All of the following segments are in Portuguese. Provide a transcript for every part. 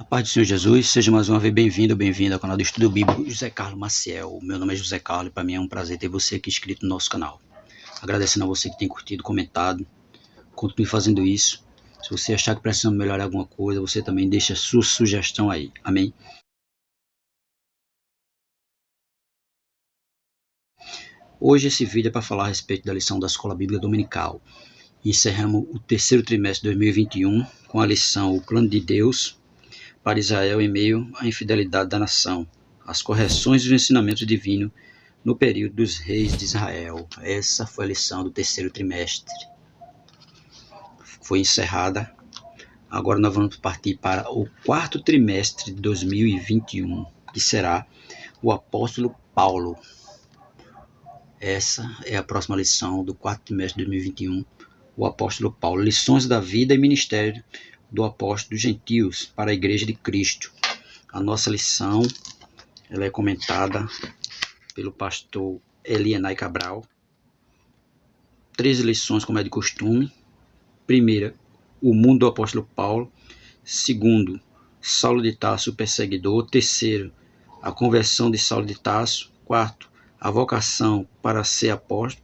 A paz do Senhor Jesus, seja mais uma vez bem-vindo ou bem-vinda ao canal do Estudo Bíblico José Carlos Maciel. Meu nome é José Carlos e para mim é um prazer ter você aqui inscrito no nosso canal. Agradecendo a você que tem curtido, comentado, continue fazendo isso. Se você achar que precisa melhorar alguma coisa, você também deixa a sua sugestão aí, amém? Hoje esse vídeo é para falar a respeito da lição da Escola Bíblica Dominical. Encerramos o terceiro trimestre de 2021 com a lição O Plano de Deus para Israel em meio à infidelidade da nação, as correções e os ensinamentos divinos no período dos reis de Israel. Essa foi a lição do terceiro trimestre. Foi encerrada. Agora nós vamos partir para o quarto trimestre de 2021, que será o apóstolo Paulo. Essa é a próxima lição do quarto trimestre de 2021, o apóstolo Paulo. Lições da vida e ministério do apóstolo dos gentios para a igreja de Cristo. A nossa lição ela é comentada pelo pastor Elienay Cabral. 13 lições, como é de costume. Primeira, o mundo do apóstolo Paulo. Segundo, Saulo de Tarso, o perseguidor. Terceiro, a conversão de Saulo de Tarso. Quarto, a vocação para ser apóstolo.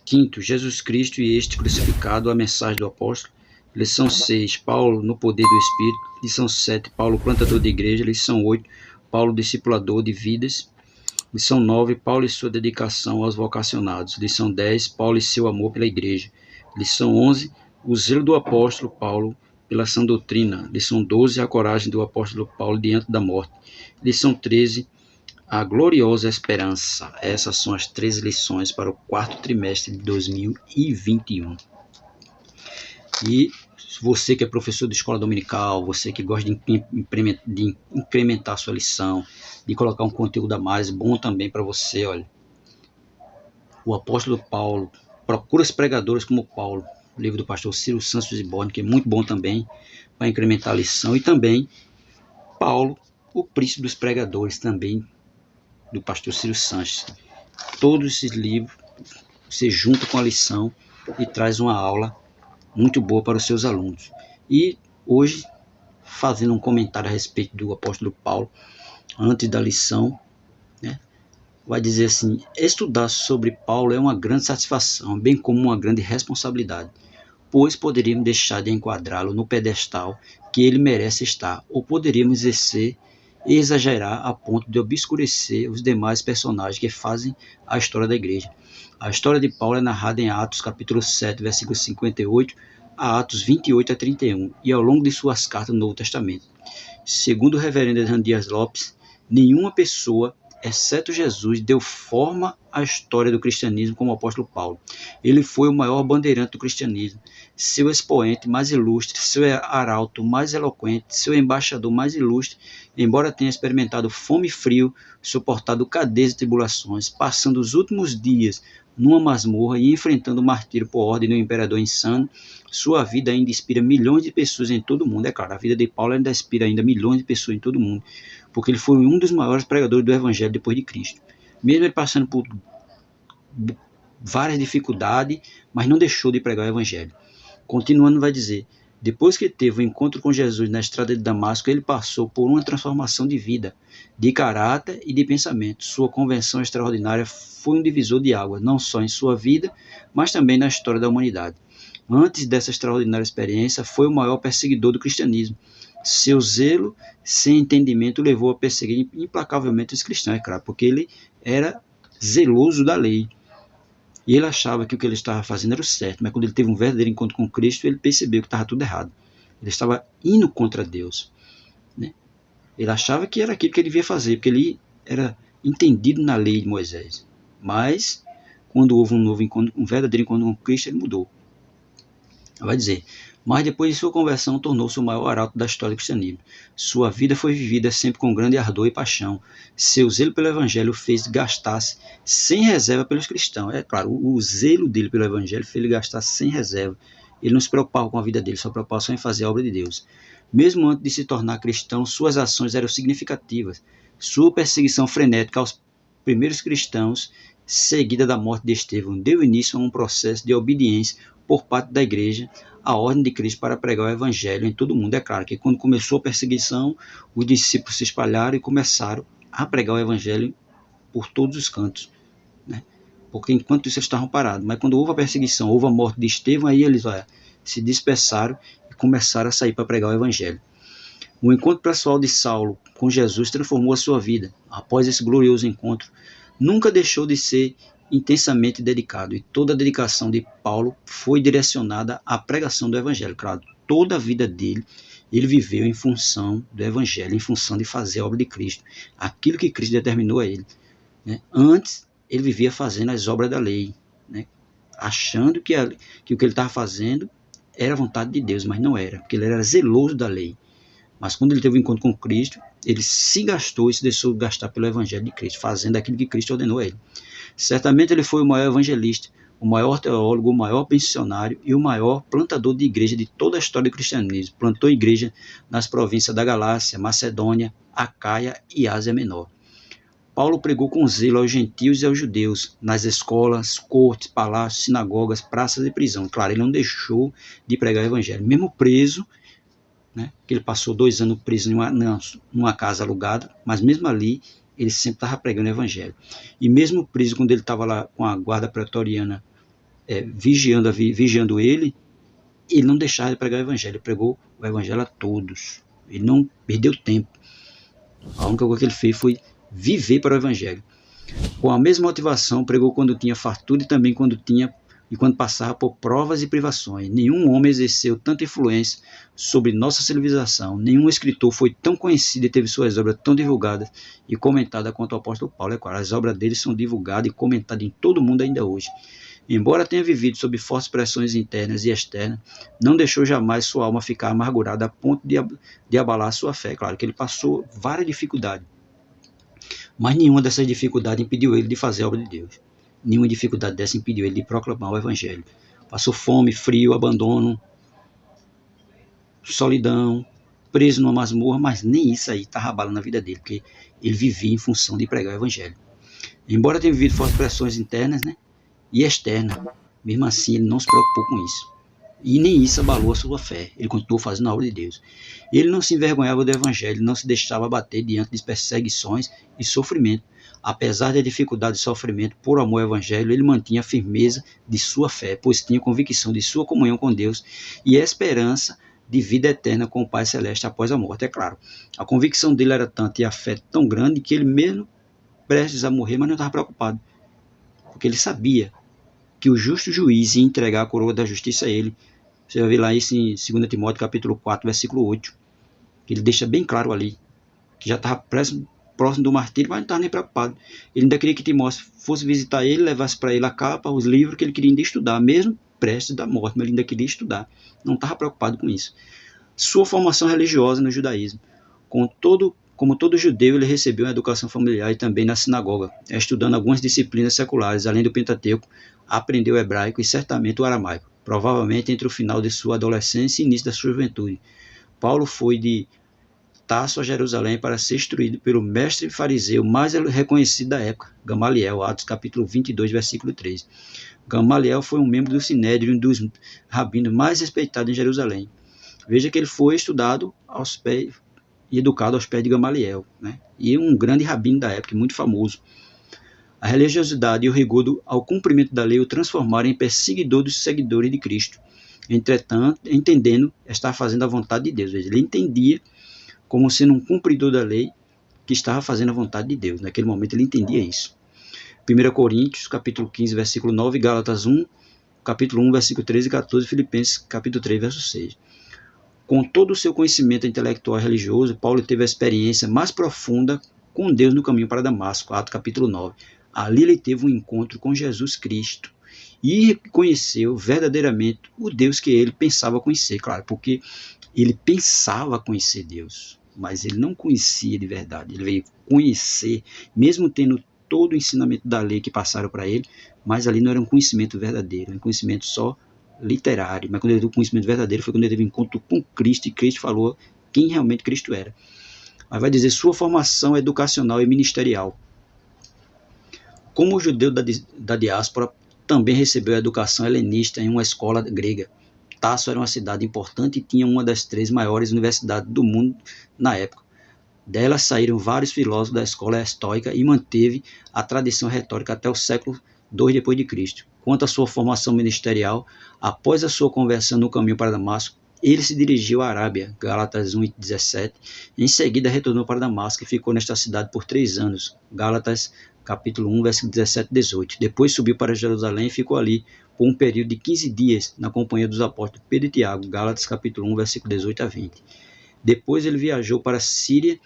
Quinto, Jesus Cristo e este crucificado, a mensagem do apóstolo. Lição 6, Paulo no poder do Espírito. Lição 7, Paulo plantador de igreja. Lição 8, Paulo discipulador de vidas. Lição 9, Paulo e sua dedicação aos vocacionados. Lição 10, Paulo e seu amor pela igreja. Lição 11, o zelo do apóstolo Paulo pela sã doutrina. Lição 12, a coragem do apóstolo Paulo diante da morte. Lição 13, a gloriosa esperança. Essas são as 13 lições para o quarto trimestre de 2021. E você que é professor de escola dominical, você que gosta de incrementar a sua lição, de colocar um conteúdo a mais, bom também para você, olha. O apóstolo Paulo, procura os pregadores como Paulo, o livro do pastor Ciro Santos de Borne, que é muito bom também, para incrementar a lição. E também Paulo, o príncipe dos pregadores, também, do pastor Ciro Santos. Todos esses livros, você junta com a lição e traz uma aula muito boa para os seus alunos. E hoje, fazendo um comentário a respeito do apóstolo Paulo, antes da lição, né, vai dizer assim: estudar sobre Paulo é uma grande satisfação, bem como uma grande responsabilidade, pois poderíamos deixar de enquadrá-lo no pedestal que ele merece estar, ou poderíamos exagerar a ponto de obscurecer os demais personagens que fazem a história da igreja. A história de Paulo é narrada em Atos capítulo 7, versículos 58 a Atos 28 a 31, e ao longo de suas cartas no Novo Testamento. Segundo o reverendo Hernán Dias Lopes, nenhuma pessoa, exceto Jesus, deu forma à história do cristianismo como o apóstolo Paulo. Ele foi o maior bandeirante do cristianismo, seu expoente mais ilustre, seu arauto mais eloquente, seu embaixador mais ilustre, embora tenha experimentado fome e frio, suportado cadeias e tribulações, passando os últimos dias numa masmorra e enfrentando o martírio por ordem do imperador insano, sua vida ainda inspira milhões de pessoas em todo o mundo. É claro, a vida de Paulo ainda inspira milhões de pessoas em todo o mundo, porque ele foi um dos maiores pregadores do evangelho depois de Cristo. Mesmo ele passando por várias dificuldades, mas não deixou de pregar o evangelho. Continuando, vai dizer: depois que teve o encontro com Jesus na estrada de Damasco, ele passou por uma transformação de vida, de caráter e de pensamento. Sua conversão extraordinária foi um divisor de águas, não só em sua vida, mas também na história da humanidade. Antes dessa extraordinária experiência, foi o maior perseguidor do cristianismo. Seu zelo sem entendimento levou a perseguir implacavelmente os cristãos, é claro, porque ele era zeloso da lei. E ele achava que o que ele estava fazendo era o certo, mas quando ele teve um verdadeiro encontro com Cristo, ele percebeu que estava tudo errado. Ele estava indo contra Deus, né? Ele achava que era aquilo que ele devia fazer, porque ele era entendido na lei de Moisés. Mas, quando houve um verdadeiro encontro com Cristo, ele mudou. Vai dizer: mas depois de sua conversão, tornou-se o maior arauto da história do cristianismo. Sua vida foi vivida sempre com grande ardor e paixão. Seu zelo pelo evangelho fez gastar-se sem reserva pelos cristãos. É claro, o zelo dele pelo evangelho fez ele gastar sem reserva. Ele não se preocupava com a vida dele, só preocupava só em fazer a obra de Deus. Mesmo antes de se tornar cristão, suas ações eram significativas. Sua perseguição frenética aos primeiros cristãos, seguida da morte de Estevão, deu início a um processo de obediência por parte da igreja a ordem de Cristo para pregar o evangelho em todo o mundo. É claro que quando começou a perseguição, os discípulos se espalharam e começaram a pregar o evangelho por todos os cantos, né? Porque enquanto isso eles estavam parados, mas quando houve a perseguição, houve a morte de Estevão, aí eles se dispersaram e começaram a sair para pregar o evangelho. O encontro pessoal de Saulo com Jesus transformou a sua vida. Após esse glorioso encontro, nunca deixou de ser intensamente dedicado, e toda a dedicação de Paulo foi direcionada à pregação do evangelho. Claro, toda a vida dele, ele viveu em função do evangelho, em função de fazer a obra de Cristo, aquilo que Cristo determinou a ele, né? Antes, ele vivia fazendo as obras da lei, né? Achando que o que ele estava fazendo era a vontade de Deus, mas não era, porque ele era zeloso da lei. Mas quando ele teve um encontro com Cristo, ele se gastou e se deixou gastar pelo evangelho de Cristo, fazendo aquilo que Cristo ordenou a ele. Certamente ele foi o maior evangelista, o maior teólogo, o maior missionário e o maior plantador de igreja de toda a história do cristianismo. Plantou igreja nas províncias da Galácia, Macedônia, Acaia e Ásia Menor. Paulo pregou com zelo aos gentios e aos judeus, nas escolas, cortes, palácios, sinagogas, praças e prisão. Claro, ele não deixou de pregar o evangelho. Mesmo preso, né, que ele passou 2 anos preso numa casa alugada, mas mesmo ali ele sempre estava pregando o evangelho. E mesmo preso, quando ele estava lá com a guarda pretoriana vigiando ele não deixava de pregar o evangelho. Ele pregou o evangelho a todos. Ele não perdeu tempo. A única coisa que ele fez foi viver para o evangelho. Com a mesma motivação, pregou quando tinha fartura e também quando passava por provas e privações. Nenhum homem exerceu tanta influência sobre nossa civilização, nenhum escritor foi tão conhecido e teve suas obras tão divulgadas e comentadas quanto o apóstolo Paulo. É claro, as obras dele são divulgadas e comentadas em todo o mundo ainda hoje. Embora tenha vivido sob fortes pressões internas e externas, não deixou jamais sua alma ficar amargurada a ponto de abalar sua fé. Claro que ele passou várias dificuldades, mas nenhuma dessas dificuldades impediu ele de fazer a obra de Deus. Nenhuma dificuldade dessa impediu ele de proclamar o evangelho. Passou fome, frio, abandono, solidão, preso numa masmorra, mas nem isso aí estava abalando na vida dele, porque ele vivia em função de pregar o evangelho. Embora tenha vivido fortes pressões internas, né, e externas, mesmo assim ele não se preocupou com isso. E nem isso abalou a sua fé. Ele continuou fazendo a obra de Deus. Ele não se envergonhava do evangelho, não se deixava abater diante de perseguições e sofrimento. Apesar da dificuldade e sofrimento, por amor ao evangelho, ele mantinha a firmeza de sua fé, pois tinha convicção de sua comunhão com Deus e a esperança de vida eterna com o Pai Celeste após a morte. É claro, a convicção dele era tanta e a fé tão grande que ele mesmo prestes a morrer, mas não estava preocupado, porque ele sabia que o justo juiz ia entregar a coroa da justiça a ele. Você vai ver lá isso em 2 Timóteo capítulo 4, versículo 8, que ele deixa bem claro ali, que já estava próximo do martírio, mas não estava nem preocupado. Ele ainda queria que Timóteo fosse visitar ele, levasse para ele a capa, os livros que ele queria ainda estudar, mesmo prestes da morte, mas ele ainda queria estudar. Não estava preocupado com isso. Sua formação religiosa no judaísmo. Como todo judeu, ele recebeu uma educação familiar e também na sinagoga, estudando algumas disciplinas seculares, além do Pentateuco, aprendeu o hebraico e certamente o aramaico, provavelmente entre o final de sua adolescência e início da sua juventude. Paulo foi de Tarso a Jerusalém para ser instruído pelo mestre fariseu mais reconhecido da época, Gamaliel, Atos capítulo 22, versículo 3. Gamaliel foi um membro do Sinédrio, um dos rabinos mais respeitados em Jerusalém. Veja que ele foi estudado aos pés e educado aos pés de Gamaliel, né? E um grande rabino da época, muito famoso. A religiosidade e o rigor ao cumprimento da lei o transformaram em perseguidor dos seguidores de Cristo. Entretanto, entendendo estar fazendo a vontade de Deus. Ele entendia como sendo um cumpridor da lei que estava fazendo a vontade de Deus. Naquele momento ele entendia isso. 1 Coríntios, capítulo 15, versículo 9, Gálatas 1, capítulo 1, versículo 13 e 14, Filipenses, capítulo 3, verso 6. Com todo o seu conhecimento intelectual e religioso, Paulo teve a experiência mais profunda com Deus no caminho para Damasco, Atos capítulo 9. Ali ele teve um encontro com Jesus Cristo e conheceu verdadeiramente o Deus que ele pensava conhecer, claro, porque ele pensava conhecer Deus, mas ele não conhecia de verdade. Ele veio conhecer, mesmo tendo todo o ensinamento da lei que passaram para ele, mas ali não era um conhecimento verdadeiro, era um conhecimento só literário. Mas quando ele teve um conhecimento verdadeiro foi quando ele teve um encontro com Cristo e Cristo falou quem realmente Cristo era. Mas vai dizer sua formação educacional e ministerial. Como o judeu da diáspora, também recebeu a educação helenista em uma escola grega. Tarso era uma cidade importante e tinha uma das 3 maiores universidades do mundo na época. Dela saíram vários filósofos da escola estoica e manteve a tradição retórica até o século II d.C. Quanto à sua formação ministerial, após a sua conversão no caminho para Damasco, ele se dirigiu à Arábia, Gálatas 1:17. Em seguida retornou para Damasco e ficou nesta cidade por 3 anos, Gálatas capítulo 1, versículo 17 e 18. Depois subiu para Jerusalém e ficou ali por um período de 15 dias na companhia dos apóstolos Pedro e Tiago, Gálatas capítulo 1, versículo 18 a 20. Depois ele viajou para Síria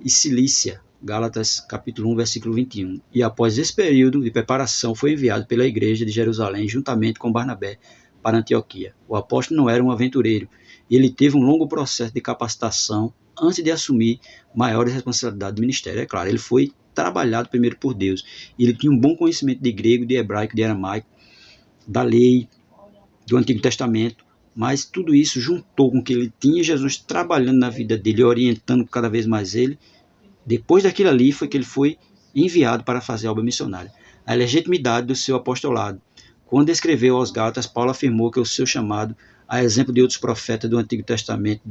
e Cilícia, Gálatas capítulo 1, versículo 21. E após esse período de preparação foi enviado pela igreja de Jerusalém juntamente com Barnabé para Antioquia. O apóstolo não era um aventureiro. Ele teve um longo processo de capacitação antes de assumir maiores responsabilidades do ministério. É claro, ele foi trabalhado primeiro por Deus. Ele tinha um bom conhecimento de grego, de hebraico, de aramaico, da lei, do Antigo Testamento, mas tudo isso juntou com que ele tinha Jesus trabalhando na vida dele, orientando cada vez mais ele. Depois daquilo ali foi que ele foi enviado para fazer a obra missionária. A legitimidade do seu apostolado. Quando escreveu aos Gálatas, Paulo afirmou que o seu chamado, a exemplo de outros profetas do Antigo Testamento,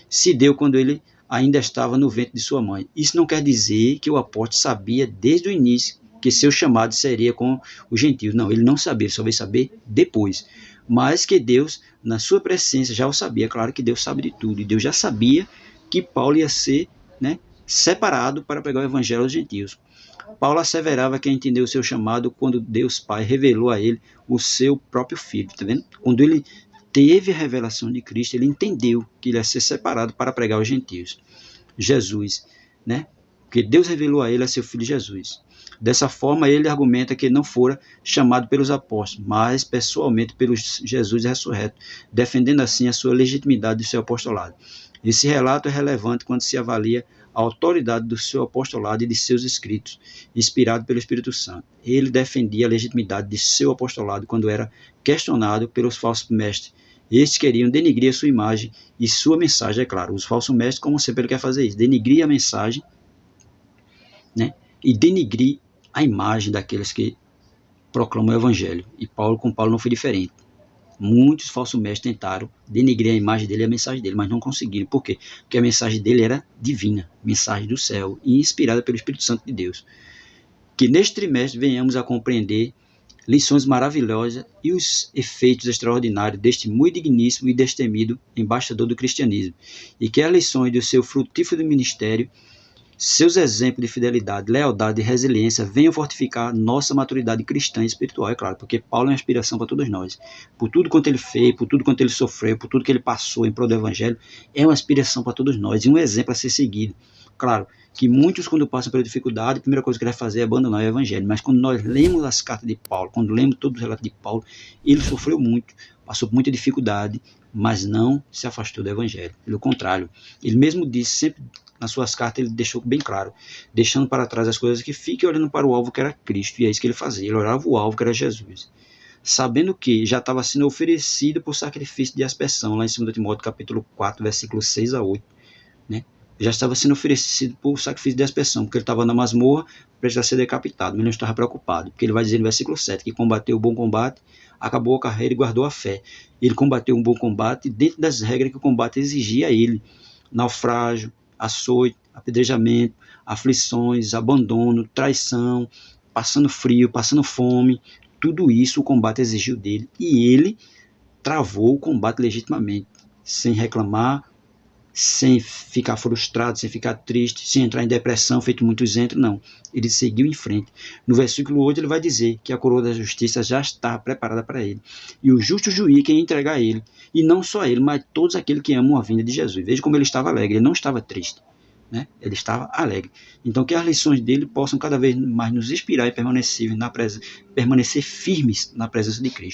se deu quando ele ainda estava no ventre de sua mãe. Isso não quer dizer que o apóstolo sabia desde o início que seu chamado seria com os gentios. Não, ele não sabia, ele só veio saber depois. Mas que Deus, na sua presença, já o sabia. Claro que Deus sabe de tudo. E Deus já sabia que Paulo ia ser, separado para pregar o evangelho aos gentios. Paulo asseverava que entendeu o seu chamado quando Deus Pai revelou a ele o seu próprio Filho. Tá vendo? Quando ele teve a revelação de Cristo, ele entendeu que ele ia ser separado para pregar aos gentios. Jesus, porque Deus revelou a ele a seu Filho Jesus. Dessa forma, ele argumenta que não fora chamado pelos apóstolos, mas pessoalmente pelo Jesus ressurreto, defendendo assim a sua legitimidade do seu apostolado. Esse relato é relevante quando se avalia a autoridade do seu apostolado e de seus escritos, inspirado pelo Espírito Santo. Ele defendia a legitimidade de seu apostolado quando era questionado pelos falsos mestres. Estes queriam denigrir a sua imagem e sua mensagem, é claro. Os falsos mestres, como sempre, ele quer fazer isso, denigrir a mensagem, e denigrir a imagem daqueles que proclamam o evangelho. E com Paulo não foi diferente. Muitos falsos mestres tentaram denigrir a imagem dele e a mensagem dele, mas não conseguiram. Por quê? Porque a mensagem dele era divina, mensagem do céu, e inspirada pelo Espírito Santo de Deus. Que neste trimestre venhamos a compreender lições maravilhosas e os efeitos extraordinários deste muito digníssimo e destemido embaixador do cristianismo. E que as lições do seu frutífero ministério, seus exemplos de fidelidade, lealdade e resiliência venham fortificar nossa maturidade cristã e espiritual, é claro, porque Paulo é uma inspiração para todos nós. Por tudo quanto ele fez, por tudo quanto ele sofreu, por tudo que ele passou em prol do evangelho, é uma inspiração para todos nós e um exemplo a ser seguido. Claro que muitos, quando passam pela dificuldade, a primeira coisa que ele vai fazer é abandonar o evangelho, mas quando nós lemos as cartas de Paulo, quando lemos todo o relato de Paulo, ele sofreu muito, passou por muita dificuldade, mas não se afastou do evangelho. Pelo contrário, ele mesmo disse, sempre nas suas cartas, ele deixou bem claro, deixando para trás as coisas que fiquem olhando para o alvo que era Cristo, e é isso que ele fazia, ele olhava o alvo que era Jesus, sabendo que já estava sendo oferecido por sacrifício de aspersão, lá em 2 Timóteo capítulo 4, versículos 6 a 8, já estava sendo oferecido por sacrifício de aspersão, porque ele estava na masmorra, prestes a ser decapitado, mas ele não estava preocupado, porque ele vai dizer no versículo 7, que combateu o bom combate, acabou a carreira e guardou a fé. Ele combateu um bom combate dentro das regras que o combate exigia a ele, naufrágio, açoite, apedrejamento, aflições, abandono, traição, passando frio, passando fome, tudo isso o combate exigiu dele, e ele travou o combate legitimamente, sem reclamar, sem ficar frustrado, sem ficar triste, sem entrar em depressão, feito muitos entram, não. Ele seguiu em frente. No versículo 8 ele vai dizer que a coroa da justiça já está preparada para ele. E o justo juiz quem entregar a ele, e não só ele, mas todos aqueles que amam a vinda de Jesus. Veja como ele estava alegre, ele não estava triste, ele estava alegre. Então que as lições dele possam cada vez mais nos inspirar e permanecer firmes na presença de Cristo.